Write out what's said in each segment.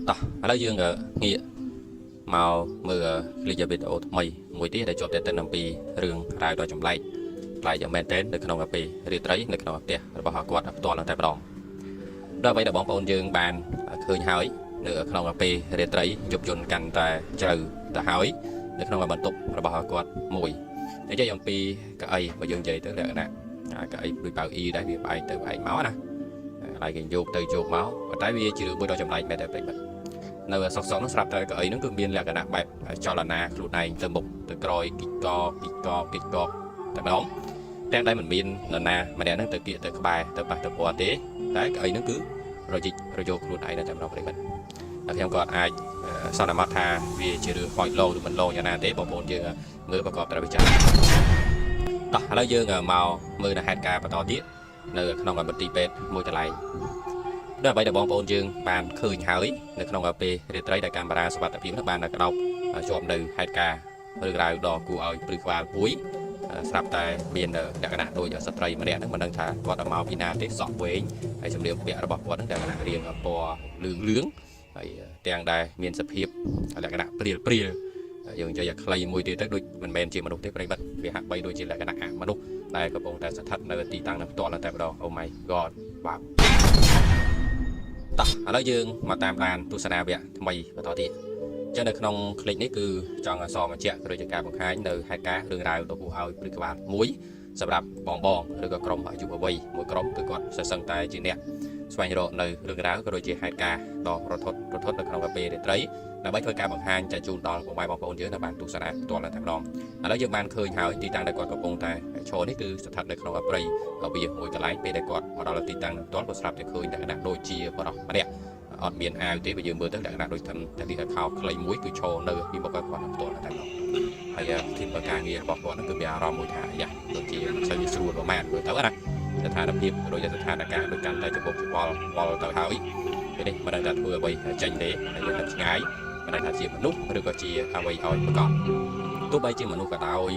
តោះឥឡូវយើងងាកមកមើលคลิปវីដេអូថ្មីមួយទៀតដែលជាប់តែទៅពីរឿងរ៉ាវដ៏ចម្លែកផ្លែយ៉ាងមែនទែននៅក្នុងកាហ្វេរាត្រីនៅក្នុងផ្ទះរបស់គាត់ផ្ទាល់តែម្ដងដល់អ្វីដែលបងប្អូនយើងបានឃើញហើយនៅក្នុងកាហ្វេរាត្រីយប់យន្តកាន់តែជ្រៅទៅហើយនៅក្នុងបន្ទប់របស់គាត់មួយនិយាយអំពីកៅអីបើយើងនិយាយទៅលក្ខណៈកៅអីដូចប៉ៅអ៊ីដែរវាបែកទៅបែកមកណាហើយគេយកទៅយកមកប៉ុន្តែវាជារឿងមួយដ៏ចម្លែកមែនតែប្រិយមិត្តនៅសក់នោះស្រាប់តែកៅអីហ្នឹងគឺមានលក្ខណៈបែបចលនាខ្លួនឯងទៅមុខទៅក្រោយគិកកតែម្ដងទាំងដែលមិនមាននរណាម្នាក់ហ្នឹងទៅគៀកទៅក្បែរទៅប៉ះទៅពាល់ទេតែកៅអីហ្នឹងគឺរយយកខ្លួនឯងតែម្ដងប្រិយមិត្តតែខ្ញុំក៏អាចសន្មតថាវាជារឿងខ្វាច់លោឬមិនលោយ៉ាងណាទេបងប្អូនយើងមើលប្រកបត្រូវវិចារតោះឥឡូវយើងមកមើលនៅហេតុការណ៍បន្តទៀតនៅក្នុងមន្ទីរពេទ្យមួយកន្លែងដែលអ្វីដែលបងប្អូនយើងបានឃើញហើយនៅក្នុងពេលរាត្រីដែលកាមេរ៉ាសុវត្ថិភាពបានក្តោបជាប់នៅហេតុការណ៍រឿងរ៉ាវដ៏គួរឲ្យព្រឺក្បាលមួយស្រាប់តែមានលក្ខណៈដូចស្ត្រីម្នាក់ហ្នឹងមិនដឹងថាគាត់មកពីណាទេសក់វែងហើយសម្លៀកបំពាក់របស់គាត់ហ្នឹងលក្ខណៈរាងពណ៌លឿងហើយទាំងដែលមានសភាពលក្ខណៈព្រាលយើងនិយាយឲ្យខ្លីមួយទៀតទៅដូចមិនមែនជាមនុស្សទេប្រិយមិត្តវាហាក់បីដូចជាលក្ខណៈមនុស្សដែលកំពុងតែស្ថិតនៅទីតាំងនឹងផ្ទាល់តែម្ដង Oh my god បាទតោះឥឡូវយើងមកតាមដានទស្សនាវគ្គថ្មីបន្តទៀតចឹងនៅក្នុងคลิปនេះគឺចង់សបញ្ជាក់ឬជាការបង្ហាញនៅហេតុការណ៍រឿងរ៉ាវដ៏គួរឲ្យព្រឺក្បាលមួយសម្រាប់បងឬក៏ក្រុមយុវវ័យមួយក្រុមគឺគាត់សឹងតែជាអ្នកស្វែងរកនៅរឿងរ៉ាវក៏ដូចជាហេតុការណ៍ដ៏រន្ធត់នៅក្នុងកាហ្វេរាត្រីដើម្បីធ្វើការបង្ហាញចែកជូនដល់បងប្អូនយើងនៅបានទស្សនាផ្ទាល់តែម្ដងឥឡូវយើងបានឃើញហើយទីតាំងដែលគាត់កំពុងតែឈរនេះគឺស្ថិតនៅក្នុងព្រៃវាមួយកន្លែងពេលដែលគាត់មកដល់ទីតាំងផ្ទាល់ក៏ស្រាប់តែឃើញលក្ខណៈដូចជាបរិះម្នាក់អត់មានអាវទេបើយើងមើលទៅលក្ខណៈដូចតែទីខោខ្លីមួយគឺឈរនៅពីមុខគាត់ផ្ទាល់តែម្ដងហើយទីបការងាររបស់គាត់គឺមានអារម្មណ៍មួយថាយ៉ាដូចជាមិនសូវស្រួលប្រហែលមើលទៅណាស្ថានភាពដូចជាស្ថានភាពដូចកាន់តែច្បុកច្បល់ទៅហើយពេលនេះមិនដឹងថាធ្វើអ្វីចេញទេហើយយើងនៅឆ្ងាយមិនដឹងថាជាមនុស្សឬក៏ជាអ្វីឲ្យប្រកបទោះបីជាមនុស្សក៏ដោយ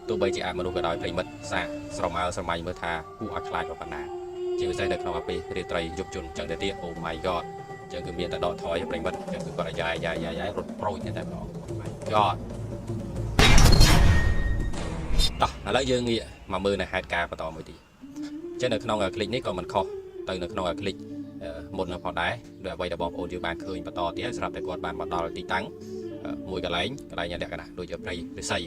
ទោះបីជាមនុស្សក៏ដោយប្រិមិត្តសាស្រមើស្រមៃមើលថាគួរឲ្យខ្លាចប៉ុណ្ណាជាពិសេសនៅក្នុងពេលរាត្រីយប់ជន់ចឹងទៅទៀត Oh my god ចឹងគឺមានតែដកថយប្រិមិត្តចឹងគឺគាត់យាយរត់ប្រូចតែម្ដង Oh my god តោះឥឡូវយើងងាកមកមើលនៅហេតុការណ៍បន្តមួយទៀតចឹងនៅក្នុងคลิปនេះក៏មិនខុសទៅនៅក្នុងคลิปមុនផងដែរដោយអ្វីដែលបងប្អូនយើងបានឃើញបន្តទៀតស្រាប់តែគាត់បានមកដល់ទីតាំងមួយកន្លែងលក្ខណៈដូចជាព្រៃឫស្សី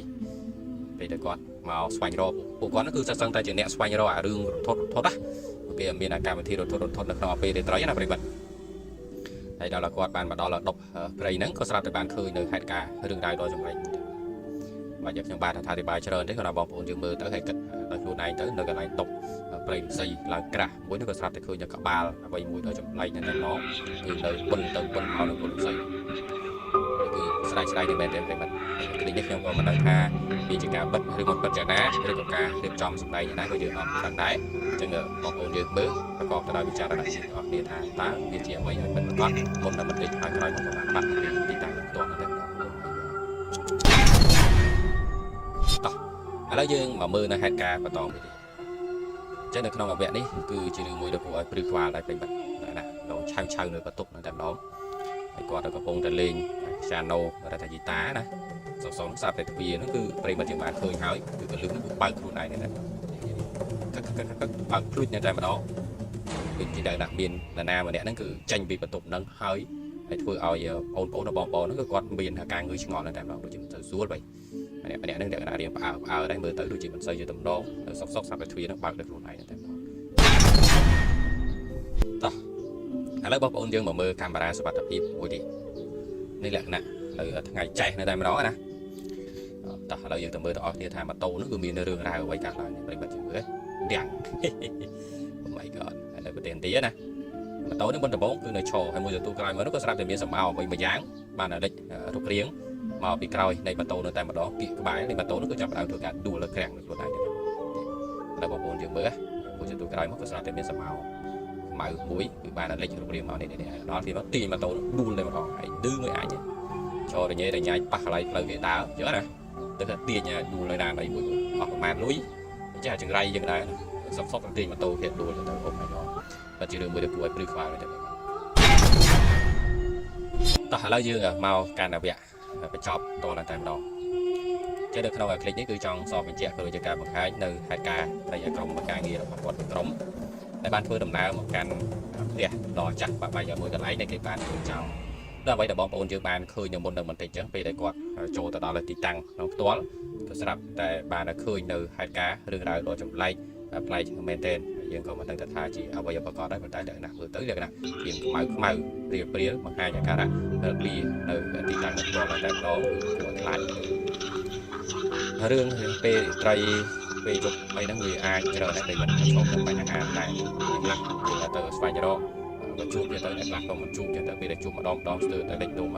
ពេលដែលគាត់មកស្វែងរកពួកគាត់គឺសឹងតែជាអ្នកស្វែងរកអារឿងរន្ធត់ណាគេមានកម្មវិធីរន្ធត់នៅក្នុងពេលរាត្រីណាប្រិមិត្តហើយដល់គាត់បានមកដល់ដប់ព្រៃហ្នឹងក៏ស្រាប់តែបានឃើញនៅហេតុការណ៍រឿងរ៉ាវដ៏ចម្លែកបាទខ្ញុំបាទថាអធិប្បាយច្រើនទេគាត់បងប្អូនយើងមើលទៅហើយគិតដល់ខ្លួនឯងទៅនៅកន្លែងដប់ព្រៃឫស្សីឡើងក្រាស់មួយនោះក៏ស្រាប់តែឃើញក្បាលអ្វីមួយដ៏ចម្លែកណាស់តែមកគឺនៅបិណ្ឌមកនៅព្រៃឫស្សីគឺស្ដាយនេះមែនទេប្រិមិត្តគ្លីនេះខ្ញុំក៏មិនដឹងថាវាជាការបិទឬមិនបិទយ៉ាងណាឬក៏ការរៀបចំសម្ដែងយ៉ាងណាក៏យើងអត់ដឹងដែរអញ្ចឹងបងប្អូនយើងមើលប្រកបទៅដោយវិចារណញ្ញាណរបស់គ្នាថាតើវាជាអ្វីឲ្យបិទគាត់មុននឹងបន្តិចហើយក្រោយមកក៏បានបាត់ពីទីតាំងផ្ទាល់តែម្ដងតោះឥឡូវយើងមកមើលនៅហេតុការណ៍បន្តមួយទៀតចឹងនៅក្នុងវគ្គនេះគឺជារឿងមួយដ៏គួរឲ្យព្រឺក្បាលដែរប្រិមិត្តណាដល់ឆៅនៅបន្ទប់នៅតែម្ដងហើយគាត់កំពុងតែលេង piano រថាហ្គីតាណាសងសាប់តែទ្វារហ្នឹងគឺប្រិមិត្តយើងបានឃើញហើយគឺកលឹងហ្នឹងគឺបើកខ្លួនឯងតែបើកភ្លុចតែម្ដងគឺជាដែលដាក់មាននរណាម្នាក់ហ្នឹងគឺចេញពីបន្ទប់ហ្នឹងហើយធ្វើឲ្យបងប្អូនហ្នឹងគឺគាត់មានការងឿឆ្ងល់តែម្ដងដូចជាមិនទៅស្រួលបីម្នាក់ហ្នឹងដែលរៀងផ្អើដែរមើលទៅដូចជាមិនសូវជាតំណងសុកសាប់តែទ្វារហ្នឹងបើកដល់ខ្លួនឯងតែម្ដងតោះឥឡូវបងប្អូនយើងមកមើលកាមេរ៉ាសុវត្ថិភាពមួយទៀតនេះលក្ខណៈនៅថ្ងៃចែកនៅតែម្ដងណាតោះឥឡូវយើងទៅមើលទាំងអស់គ្នាថាម៉ូតូនោះគឺមានរឿងរ៉ាវអ្វីកើតឡើងប្រិមិត្តយើងមើលទាំង Oh my god ហើយនៅប្រទេសឥណ្ឌាណាម៉ូតូនេះមុនដំបូងគឺនៅឈរហើយមួយទទួលក្រោយមកនោះក៏ស្រាប់តែមានសម្អោអ្វីមួយយ៉ាងបានលេចរូបរាងមកពីក្រោយនៃម៉ូតូនៅតែម្ដងគៀកក្បែរនៃម៉ូតូនោះគឺចាប់ផ្ដើមធ្វើការដួលលើក្រាំងនៅខ្លួនឯងតែបងប្អូនយើងមើលមួយទទួលក្រោយមកក៏ស្រាប់តែមានសម្អោម៉ៅមួយគឺបានលេចរូបរាងមកនេះដល់ទីមកទីម៉ូតូដួលតែម្ដងហើយឌឺមួយអាចចរញ៉ៃប៉ះកន្លែងផ្លូវគេដើរយល់ណាទៅថាទាញដួលនៅណាណៃមួយអស់ប្រហែលលុយចាចង្រៃយើងដែរសុកទាញម៉ូតូគេដួលទៅអូmy god តែជារឿងមួយដែលគួរឲ្យព្រឺក្បាលទៅ ឥឡូវយើងមកកាន់វគ្គបញ្ចប់តទៅតែម្ដងចេះនៅក្នុងคลิปនេះគឺចង់សរបញ្ជាក់ក៏ដូចជាការបង្ហាញនៅហេតុការណ៍នៃក្រុមការងាររបស់គាត់ក្រុមដែលបានធ្វើដំណើរមកកាន់ផ្ទះដ៏ចាស់បាក់បែកមួយកន្លែងដែលគេបានធ្វើចោលដើម្បីឲ្យបងប្អូនយើងបានឃើញនៅមុននៅបន្តិចចឹងពេលដែលគាត់ចូលទៅដល់ទីតាំងក្នុងផ្ទាល់ក៏ស្រាប់តែបានឃើញនៅហេតុការណ៍រឿងរ៉ាវដ៏ចម្លែកប្លែកមែនទែនយើងក៏មិនដឹងថាជាអ្វីប្រកបដែរប៉ុន្តែតែណាមើលទៅលក្ខណៈជាខ្មៅព្រាលបង្ហាញអាការៈរបៀនៅទីតាំងផ្ទាល់តែម្ដងគឺខ្លាចរឿងពេលត្រីពេលយប់អីហ្នឹងវាអាចច្រើនតែមិនឆ្លងទៅបញ្ហាដែរខ្លះយើងទៅស្វែងរកក៏ជួបទៅអ្នកខ្លះក៏មិនជួបទៅពេលដែលជួបម្ដងស្ទើរតែលេចដុំ